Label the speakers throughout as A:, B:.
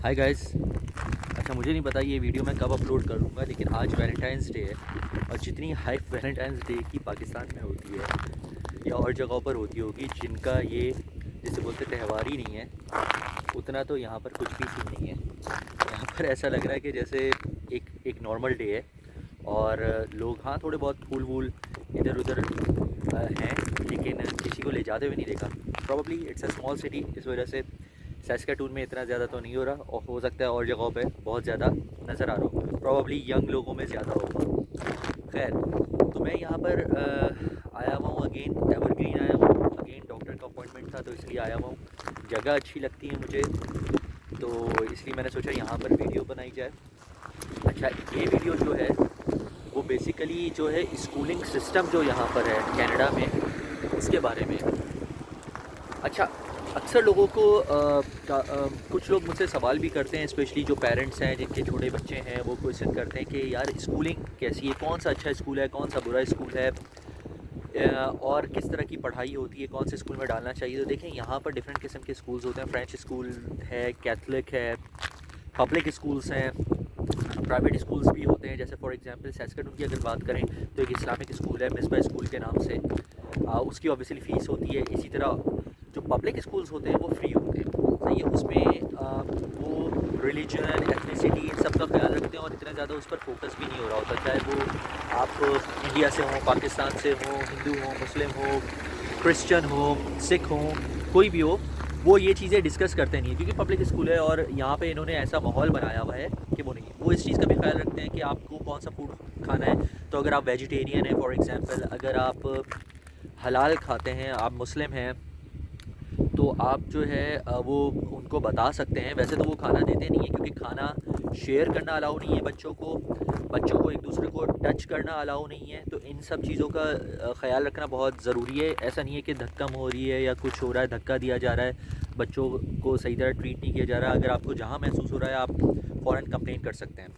A: Hi guys. अच्छा, मुझे नहीं पता ये वीडियो मैं कब अपलोड करूँगा, लेकिन आज वैलेंटाइंस डे है। और जितनी हाइप वैलेंटाइंस डे की पाकिस्तान में होती है या और जगहों पर होती होगी जिनका ये जिसे बोलते त्यौहार ही नहीं है, उतना तो यहाँ पर कुछ भी सीन नहीं है। यहाँ पर ऐसा लग रहा है कि जैसे एक एक नॉर्मल डे है। और लोग हाँ थोड़े बहुत फूल वूल इधर उधर हैं, लेकिन किसी को ले जाते हुए नहीं देखा। Probably it's a small city, इस वजह से सैस्काटून में इतना ज़्यादा तो नहीं हो रहा, और हो सकता है और जगहों पे बहुत ज़्यादा नज़र आ रहा हो। प्रॉब्ली यंग लोगों में ज़्यादा होगा। खैर, तो मैं यहाँ पर आया हुआ हूँ अगेन, एवरग्रीन आया हूँ अगेन। डॉक्टर का अपॉइंटमेंट था तो इसलिए आया हुआ हूँ। जगह अच्छी लगती है मुझे, तो इसलिए मैंने सोचा यहाँ पर वीडियो बनाई जाए। अच्छा, ये वीडियो जो है वो बेसिकली जो है स्कूलिंग सिस्टम जो यहाँ पर है कनाडा में, उसके बारे में। अच्छा, अक्सर लोगों को कुछ लोग मुझसे सवाल भी करते हैं, स्पेशली जो पेरेंट्स हैं जिनके छोटे बच्चे हैं, वो क्वेश्चन करते हैं कि यार स्कूलिंग कैसी है, कौन सा अच्छा स्कूल है, कौन सा बुरा स्कूल है, और किस तरह की पढ़ाई होती है, कौन से स्कूल में डालना चाहिए। तो देखें, यहाँ पर डिफरेंट किस्म के स्कूल्स होते हैं। फ्रेंच स्कूल है, कैथलिक है, पब्लिक स्कूल्स हैं, प्राइवेट स्कूल्स भी होते हैं। जैसे फॉर एग्जांपल सैस्काटून की अगर बात करें तो एक इस्लामिक स्कूल है मिसबा स्कूल के नाम से। उसकी ऑब्वियसली फ़ीस होती है। इसी तरह जो पब्लिक स्कूल्स होते हैं वो फ्री होते हैं, सही है। उसमें वो रिलीजन, एथनिसिटी, इन सब का ख्याल रखते हैं और इतना ज़्यादा उस पर फोकस भी नहीं हो रहा होता। चाहे वो आप इंडिया से हों, पाकिस्तान से हों, हिंदू हों, मुस्लिम हो, क्रिश्चियन हो, सिख हों, कोई भी हो, वो ये चीज़ें डिस्कस करते नहीं हैं, क्योंकि पब्लिक स्कूल है और यहाँ पे इन्होंने ऐसा माहौल बनाया हुआ है कि वो नहीं है। वो इस चीज़ का भी ख्याल रखते हैं कि आपको कौन सा फूड खाना है। तो अगर आप वेजिटेरियन हैं फॉर एग्जांपल, अगर आप हलाल खाते हैं, आप मुस्लिम हैं, तो आप जो है वो उनको बता सकते हैं। वैसे तो वो खाना देते नहीं है, क्योंकि खाना शेयर करना अलाउ नहीं है बच्चों को एक दूसरे को टच करना अलाउ नहीं है। तो इन सब चीज़ों का ख़्याल रखना बहुत ज़रूरी है। ऐसा नहीं है कि धक्का हो रही है या कुछ हो रहा है, धक्का दिया जा रहा है, बच्चों को सही तरह ट्रीट नहीं किया जा रहा है। अगर आपको जहाँ महसूस हो रहा है, आप फ़ौरन कंप्लेंट कर सकते हैं।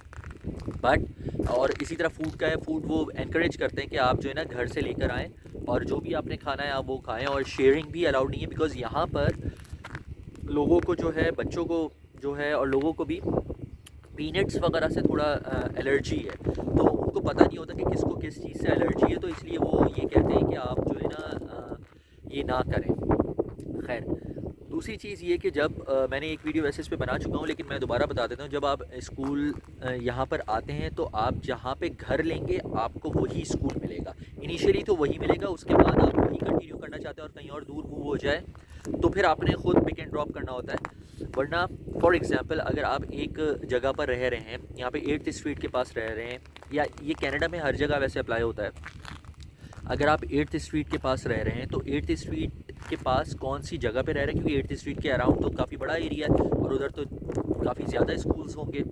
A: बट और इसी तरह फूड का है, फूड वो एनकरेज करते हैं कि आप जो है ना घर से लेकर आएँ और जो भी आपने खाना है आप वो खाएं। और शेयरिंग भी अलाउड नहीं है, बिकॉज़ यहाँ पर लोगों को जो है, बच्चों को जो है और लोगों को भी पीनट्स वगैरह से थोड़ा एलर्जी है। तो उनको पता नहीं होता कि किसको किस चीज़ से एलर्जी है, तो इसलिए वो ये कहते हैं कि आप जो है ना ये ना करें। खैर, दूसरी चीज़ ये कि जब मैंने एक वीडियो वैसे इस पे बना चुका हूँ, लेकिन मैं दोबारा बता देता हूँ। जब आप स्कूल यहाँ पर आते हैं तो आप जहाँ पे घर लेंगे आपको वही स्कूल मिलेगा। इनिशियली तो वही मिलेगा, उसके बाद आप वही कंटिन्यू करना चाहते हैं और कहीं और दूर मूव हो जाए तो फिर आपने खुद पिक एंड ड्रॉप करना होता है। वरना फॉर एग्जांपल अगर आप एक जगह पर रह रहे हैं, यहाँ पे 8th स्ट्रीट के पास रह रहे हैं, या ये कनाडा में हर जगह वैसे अप्लाई होता है। अगर आप 8th स्ट्रीट के पास रह रहे हैं तो 8th स्ट्रीट के पास कौन सी जगह पे रह रहे हैं, क्योंकि 8th स्ट्रीट के अराउंड तो काफ़ी बड़ा एरिया है और उधर तो काफ़ी ज़्यादा स्कूल्स होंगे।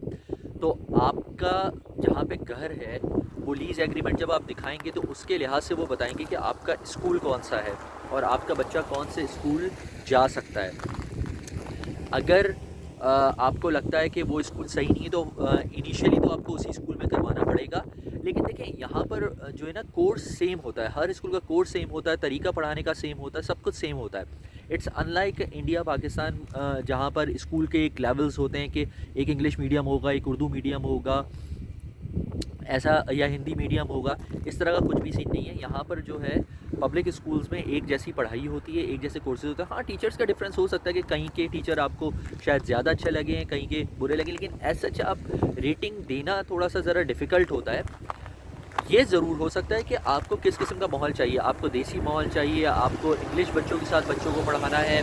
A: तो आपका जहाँ पे घर है वो लीज़ एग्रीमेंट जब आप दिखाएंगे तो उसके लिहाज से वो बताएंगे कि आपका स्कूल कौन सा है और आपका बच्चा कौन से स्कूल जा सकता है। अगर आपको लगता है कि वो स्कूल सही नहीं है तो इनिशियली तो आपको उसी स्कूल में करवाना पड़ेगा। लेकिन देखें, यहाँ पर जो है ना कोर्स सेम होता है, हर स्कूल का कोर्स सेम होता है, तरीका पढ़ाने का सेम होता है, सब कुछ सेम होता है। इट्स अनलाइक इंडिया पाकिस्तान, जहाँ पर स्कूल के एक लेवल्स होते हैं कि एक इंग्लिश मीडियम होगा, एक उर्दू मीडियम होगा, ऐसा, या हिंदी मीडियम होगा। इस तरह का कुछ भी सीन नहीं है। यहाँ पर जो है पब्लिक स्कूल्स में एक जैसी पढ़ाई होती है, एक जैसे कोर्सेज होते हैं। हाँ, टीचर्स का डिफरेंस हो सकता है कि कहीं के टीचर आपको शायद ज़्यादा अच्छे लगे, कहीं के बुरे लगे, लेकिन एज सच आप रेटिंग देना थोड़ा सा ज़रा डिफ़िकल्ट होता है। ये ज़रूर हो सकता है कि आपको किस किस्म का माहौल चाहिए। आपको देसी माहौल चाहिए, आपको इंग्लिश बच्चों के साथ बच्चों को पढ़ाना है,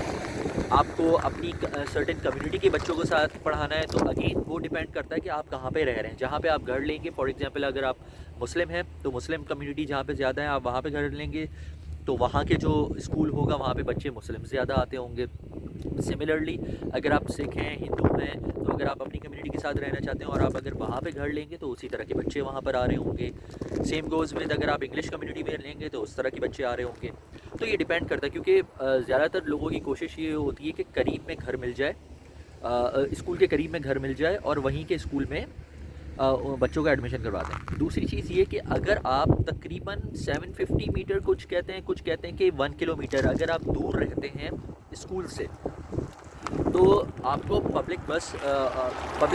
A: आपको अपनी सर्टेन कम्युनिटी के बच्चों के साथ पढ़ाना है। तो अगेन वो डिपेंड करता है कि आप कहाँ पे रह रहे हैं। जहाँ पे आप घर लेंगे, फॉर एग्जांपल अगर आप मुस्लिम हैं तो मुस्लिम कम्युनिटी जहाँ पे ज़्यादा है, आप वहाँ पे घर लेंगे तो वहाँ के जो स्कूल होगा वहाँ पे बच्चे मुस्लिम ज़्यादा आते होंगे। सिमिलरली अगर आप सिख हैं, हिंदू हैं, तो अगर आप अपनी कम्युनिटी के साथ रहना चाहते हैं और आप अगर वहाँ पे घर लेंगे तो उसी तरह के बच्चे वहाँ पर आ रहे होंगे। सेम गोज़ विद अगर आप इंग्लिश कम्युनिटी में लेंगे तो उस तरह के बच्चे आ रहे होंगे। तो ये डिपेंड करता है, क्योंकि ज़्यादातर लोगों की कोशिश ये होती है कि करीब में घर मिल जाए, स्कूल के करीब में घर मिल जाए और वहीं के स्कूल में बच्चों का एडमिशन करवा दें। दूसरी चीज़ ये कि अगर आप तकरीबन 750 मीटर, कुछ कहते हैं कि 1 किलोमीटर अगर आप दूर रहते हैं स्कूल से, तो आपको पब्लिक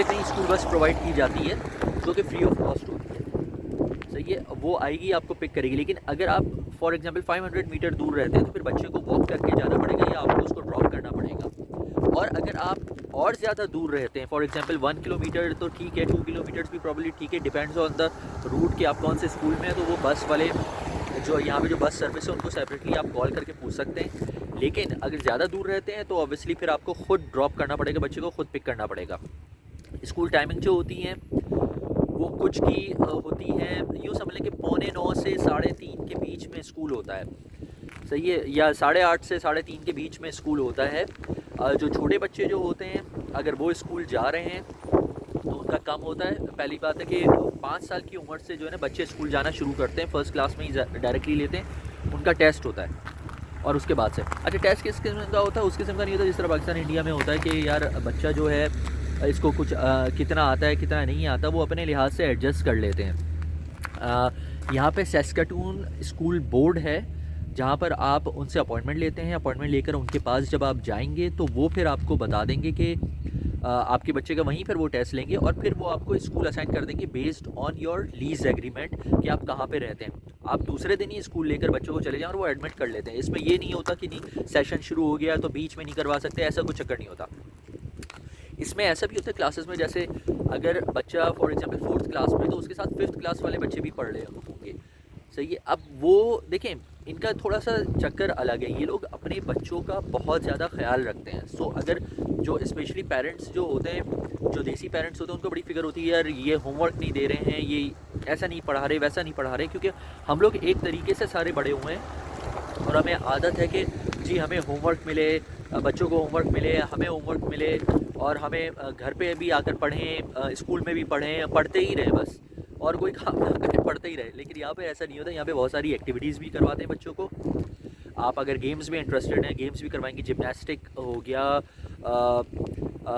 A: नहीं, स्कूल बस प्रोवाइड की जाती है जो कि फ्री ऑफ कॉस्ट होती है। सही है, वो आएगी आपको पिक करेगी। लेकिन अगर आप फॉर एग्जांपल 500 मीटर दूर रहते हैं तो फिर बच्चे को वॉक करके जाना पड़ेगा या आपको उसको ड्रॉप करना पड़ेगा। और अगर आप और ज़्यादा दूर रहते हैं, फॉर एग्जांपल 1 किलोमीटर तो ठीक है, 2 किलोमीटर्स भी प्रॉब्ली ठीक है, डिपेंड्स ऑन द रूट कि आप कौन से स्कूल में हैं। तो वो बस वाले जो यहाँ पे जो बस सर्विस है उनको सेपरेटली आप कॉल करके पूछ सकते हैं। लेकिन अगर ज़्यादा दूर रहते हैं तो ऑब्वियसली फिर आपको खुद ड्रॉप करना पड़ेगा, बच्चे को खुद पिक करना पड़ेगा। स्कूल टाइमिंग जो होती हैं वो कुछ की होती हैं, यूँ समझ लें कि 8:45 से 3:30 के बीच में स्कूल होता है। सही है, या 8:30 से 3:30 के बीच में स्कूल होता है। जो छोटे बच्चे जो होते हैं अगर वो स्कूल जा रहे हैं तो उनका कम होता है। पहली बात है कि 5 साल की उम्र से जो है ना बच्चे स्कूल जाना शुरू करते हैं, फर्स्ट क्लास में ही डायरेक्टली लेते हैं, उनका टेस्ट होता है और उसके बाद से अच्छा टेस्ट किस किस्म का होता है, उस किस्म का नहीं होता जिस तरह पाकिस्तान इंडिया में होता है कि यार बच्चा जो है इसको कुछ कितना आता है कितना नहीं आता, वो अपने लिहाज से एडजस्ट कर लेते हैं। यहाँ पे सैस्काटून स्कूल बोर्ड है जहाँ पर आप उनसे अपॉइंटमेंट लेते हैं। अपॉइंटमेंट लेकर उनके पास जब आप जाएंगे तो वो फिर आपको बता देंगे कि आपके बच्चे का वहीं पर वो टेस्ट लेंगे और फिर वो आपको स्कूल असाइन कर देंगे based on your lease agreement कि आप कहाँ पे रहते हैं। आप दूसरे दिन ही स्कूल लेकर बच्चों को चले जाएं और वो एडमिट कर लेते हैं। इसमें ये नहीं होता कि नहीं सेशन शुरू हो गया तो बीच में नहीं करवा सकते, ऐसा कुछ चक्कर नहीं होता। इसमें ऐसा भी होता है क्लासेस में, जैसे अगर बच्चा फॉर एग्जांपल 4th क्लास में तो उसके साथ 5th क्लास वाले बच्चे भी पढ़ रहे होंगे। सही है, अब वो देखें इनका थोड़ा सा चक्कर अलग है, ये लोग अपने बच्चों का बहुत ज़्यादा ख्याल रखते हैं। सो अगर जो स्पेशली पेरेंट्स जो होते हैं, जो देसी पेरेंट्स होते हैं, उनको बड़ी फिक्र होती है यार ये होमवर्क नहीं दे रहे हैं, ये ऐसा नहीं पढ़ा रहे वैसा नहीं पढ़ा रहे, क्योंकि हम लोग एक तरीके से सारे बड़े हुए हैं और हमें आदत है कि जी हमें होमवर्क मिले, बच्चों को होमवर्क मिले, हमें होमवर्क मिले और हमें घर पे भी आकर पढ़ें, स्कूल में भी पढ़ें, पढ़ते ही रहे बस और कोई काम ना करें, पढ़ते ही रहे। लेकिन यहाँ पे ऐसा नहीं होता, यहाँ पे बहुत सारी एक्टिविटीज़ भी करवाते हैं बच्चों को। आप अगर गेम्स में इंटरेस्टेड हैं गेम्स भी करवाएंगे, जिमनास्टिक हो गया,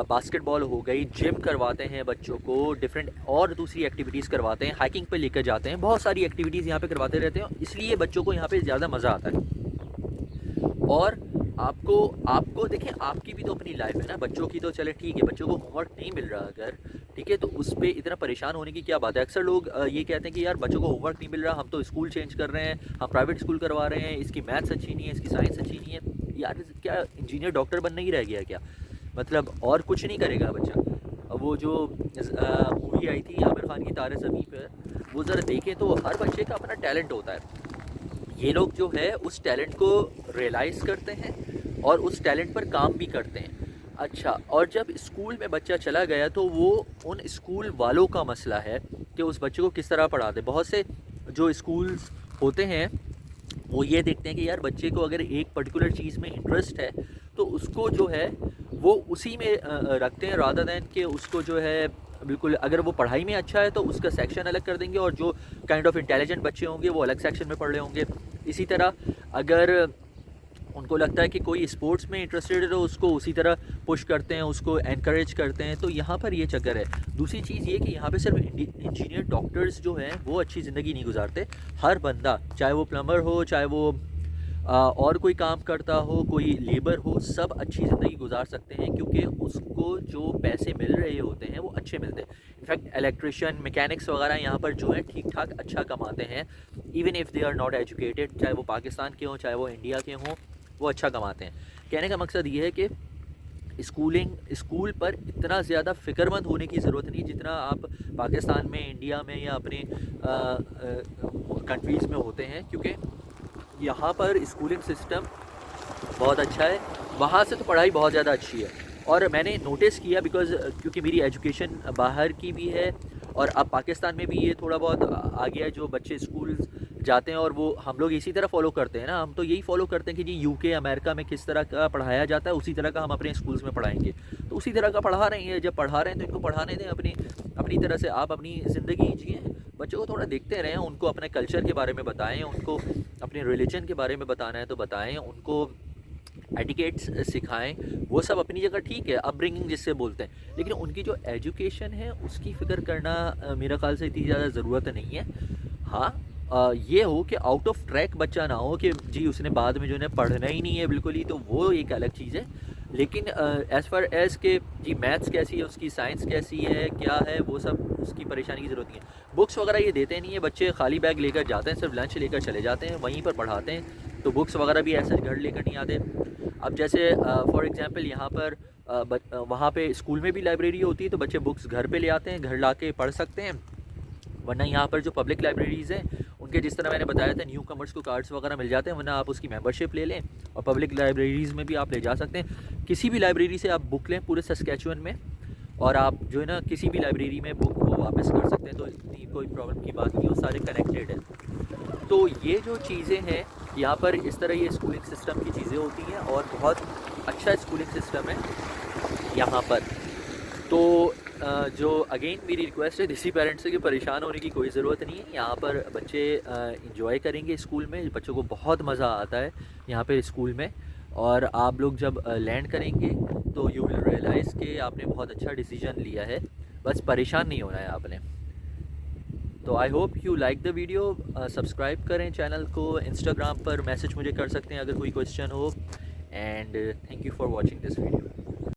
A: बास्केटबॉल हो गई, जिम करवाते हैं बच्चों को, डिफरेंट और दूसरी एक्टिविटीज़ करवाते हैं, हाइकिंग पे लेकर जाते हैं, बहुत सारी एक्टिविटीज़ यहाँ पे करवाते रहते हैं, इसलिए बच्चों को यहाँ पे ज़्यादा मज़ा आता है। और आपको देखें आपकी भी तो अपनी लाइफ है ना, बच्चों की तो चले ठीक है, बच्चों को होमवर्क नहीं मिल रहा अगर ठीक है तो उस पर इतना परेशान होने की क्या बात है। अक्सर लोग ये कहते हैं कि यार बच्चों को होमवर्क नहीं मिल रहा, हम तो स्कूल चेंज कर रहे हैं, हम प्राइवेट स्कूल करवा रहे हैं, इसकी मैथ्स अच्छी नहीं है, इसकी साइंस अच्छी नहीं है। यार क्या इंजीनियर डॉक्टर बनना ही रह गया क्या, मतलब और कुछ नहीं करेगा बच्चा। वो जो मूवी आई थी आमिर खान की तारे ज़मीं पर, वो ज़रा देखें तो हर बच्चे का अपना टैलेंट होता है। ये लोग जो है उस टैलेंट को रियलाइज़ करते हैं और उस टैलेंट पर काम भी करते हैं। अच्छा, और जब स्कूल में बच्चा चला गया तो वो उन स्कूल वालों का मसला है कि उस बच्चे को किस तरह पढ़ाते। बहुत से जो स्कूल्स होते हैं वो ये देखते हैं कि यार बच्चे को अगर एक पर्टिकुलर चीज़ में इंटरेस्ट है तो उसको जो है वो उसी में रखते हैं, रादर दैन कि उसको जो है बिल्कुल अगर वो पढ़ाई में अच्छा है तो उसका सेक्शन अलग कर देंगे और जो काइंड ऑफ इंटेलिजेंट बच्चे होंगे वो अलग सेक्शन में पढ़ रहे होंगे। इसी तरह अगर उनको लगता है कि कोई स्पोर्ट्स में इंटरेस्टेड है तो उसको उसी तरह पुश करते हैं, उसको एनकरेज करते हैं। तो यहाँ पर ये चक्कर है। दूसरी चीज़ ये कि यहाँ पे सिर्फ इंजीनियर डॉक्टर्स जो हैं वो अच्छी ज़िंदगी नहीं गुजारते। हर बंदा चाहे वो प्लम्बर हो, चाहे वो और कोई काम करता हो, कोई लेबर हो, सब अच्छी ज़िंदगी गुजार सकते हैं क्योंकि उसको जो पैसे मिल रहे होते हैं वो अच्छे मिलते हैं। इनफैक्ट इलेक्ट्रिशियन, मैकेनिक्स वगैरह यहाँ पर जो है ठीक ठाक अच्छा कमाते हैं, even if they are not educated, चाहे वो पाकिस्तान के हों चाहे वो इंडिया के हों, वो अच्छा कमाते हैं। कहने का मकसद ये है कि स्कूल पर इतना ज़्यादा फ़िक्रमंद होने की ज़रूरत नहीं जितना आप पाकिस्तान में, इंडिया में या अपने कंट्रीज़ में होते हैं, क्योंकि यहाँ पर स्कूलिंग सिस्टम बहुत अच्छा है। वहाँ से तो पढ़ाई बहुत ज़्यादा अच्छी है और मैंने नोटिस किया क्योंकि मेरी एजुकेशन बाहर की भी है और अब पाकिस्तान में भी ये थोड़ा बहुत आ गया है। जो बच्चे स्कूल जाते हैं और वो हम लोग इसी तरह फॉलो करते हैं ना, हम तो यही फॉलो करते हैं कि जी यूके अमेरिका में किस तरह का पढ़ाया जाता है उसी तरह का हम अपने स्कूल्स में पढ़ाएंगे। तो उसी तरह का पढ़ा रहे हैं, जब पढ़ा रहे हैं तो इनको पढ़ाने दें अपनी तरह से। आप अपनी ज़िंदगी जिए, बच्चों को थोड़ा देखते रहें, उनको अपने कल्चर के बारे में बताएं, उनको अपने रिलीजन के बारे में बताना है तो बताएं, उनको एटिकेट्स सिखाएं। वो सब अपनी जगह ठीक है, अपब्रिंगिंग जिससे बोलते हैं, लेकिन उनकी जो एजुकेशन है उसकी फ़िक्र करना मेरे ख़्याल से इतनी ज़्यादा ज़रूरत नहीं है। हाँ, ये हो कि आउट ऑफ ट्रैक बच्चा ना हो कि जी उसने बाद में जो है पढ़ना ही नहीं है बिल्कुल ही, तो वो एक अलग चीज़ है। लेकिन एज़ फार एज़ के जी मैथ्स कैसी है, उसकी साइंस कैसी है, क्या है, वो सब उसकी परेशानी की ज़रूरत नहीं है। बुक्स वगैरह ये देते नहीं है, बच्चे खाली बैग लेकर जाते हैं, सिर्फ लंच लेकर चले जाते हैं, वहीं पर पढ़ाते हैं, तो बुक्स वगैरह भी ऐसे घर लेकर नहीं आते। अब जैसे फॉर एग्ज़ाम्पल यहाँ पर वहाँ पे स्कूल में भी लाइब्रेरी होती है, तो बच्चे बुक्स घर पे ले आते हैं, घर ला के पढ़ सकते हैं। वरना यहाँ पर जो पब्लिक लाइब्रेरीज़ हैं उनके, जिस तरह मैंने बताया था, न्यू कमर्स को कार्ड्स वगैरह मिल जाते हैं, वरना आप उसकी मेंबरशिप ले लें और पब्लिक लाइब्रेरीज़ में भी आप ले जा सकते हैं। किसी भी लाइब्रेरी से आप बुक लें पूरे सस्कैचुअन में, और आप जो है ना किसी भी लाइब्रेरी में बुक को वापस कर सकते हैं, तो इतनी कोई प्रॉब्लम की बात नहीं, वो सारे कनेक्टेड है। तो ये जो चीज़ें हैं यहाँ पर, इस तरह ये स्कूलिंग सिस्टम की चीज़ें होती हैं और बहुत अच्छा स्कूलिंग सिस्टम है यहाँ पर। तो जो अगेन मेरी रिक्वेस्ट है किसी पेरेंट्स से कि परेशान होने की कोई ज़रूरत नहीं है। यहाँ पर बच्चे इंजॉय करेंगे स्कूल में, बच्चों को बहुत मज़ा आता है यहाँ पे स्कूल में। और आप लोग जब लैंड करेंगे तो यू विल रियलाइज़ कि आपने बहुत अच्छा डिसीजन लिया है, बस परेशान नहीं होना है आपने। तो I hope you like the video. Subscribe करें चैनल को, इंस्टाग्राम पर मैसेज मुझे कर सकते हैं अगर कोई क्वेश्चन हो। And thank you for watching this video.